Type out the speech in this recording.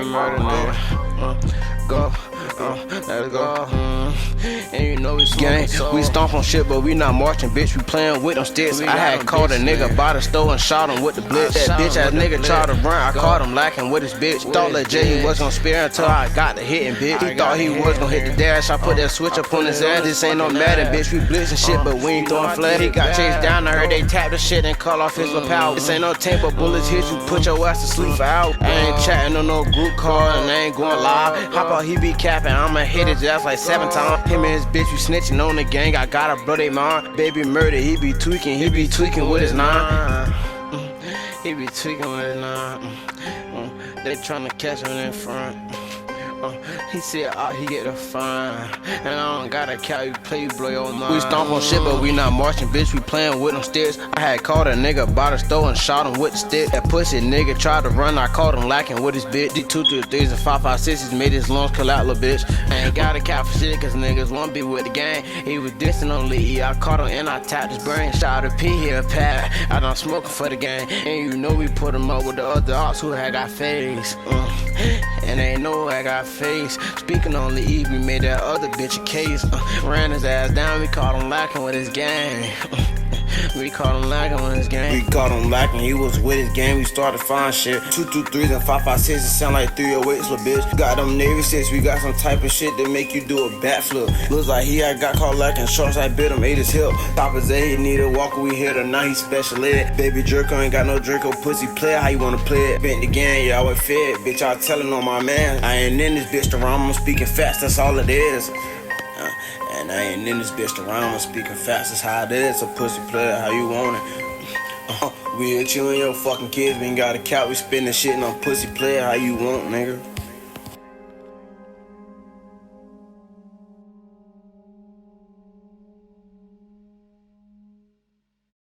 murder, nigga. Go, let's go. And you know it's gang. We stomp on shit, but we not marching, bitch. We playing with them sticks. I had caught a nigga by the store and shot him with the blitz. That bitch ass nigga tried to run. I caught him lacking with his bitch. Thought that Jay he was gonna spare until I got the hitting, bitch. He thought he was gonna hit the dash. I put that switch up on his ass. This ain't no Madden, bitch. We blitzing shit, but we ain't throwing flat. He got chased down. I heard they tap the shit and call off his lapel. This ain't no tape, but bullets hit you. Put your ass to sleep for hours. I ain't chatting on no group call and I ain't going live. Hop out, he be capping. I'ma hit his ass like 7 times. Him and his bitch, we snitching on the gang. I gotta blow they mind. Baby murder, he be tweaking with his 9. He be tweaking with his 9. They tryna catch him in front. He said, he get a fine. And I don't gotta count, you play, you blow your mind. We stomp on shit, but we not marching, bitch. We playing with them sticks. I had caught a nigga by the store and shot him with the stick. That pussy nigga tried to run, I caught him lacking with his bitch. D2 to the 3s and 5.56s made his lungs collapse, little bitch. I ain't gotta count for shit, cause niggas won't be with the gang. He was dissing on Lee, I caught him and I tapped his brain. Shot a P here, pat. I done smoking for the gang. And you know we put him up with the other ops who had got face. And they know I got face. Speaking on the Eve, we made that other bitch a case. Ran his ass down, we caught him lacking with his gang. We caught him lacking with his gang. We caught him lacking, he was with his gang. We started fine shit. 223s and 5.56s, it sound like 308s, little bitch. Got them Navy 6, we got some type of shit that make you do a backflip. Looks like he had got caught lacking shorts, I bit him, ate his hip. Top his A, he need a walker, we hit him, now he special ed. Baby Jerko ain't got no Draco, pussy player, how you wanna play it? Bent the gang, yeah, I was fed, bitch, I telling on my man. I ain't in this bitch around, I'm speaking fast, that's all it is. And I ain't in this bitch around, I'm speaking fast, that's how it is. A pussy player, how you want it? We hit you and your fucking kids, we ain't got a count, we spending shit on pussy player, how you want, nigga?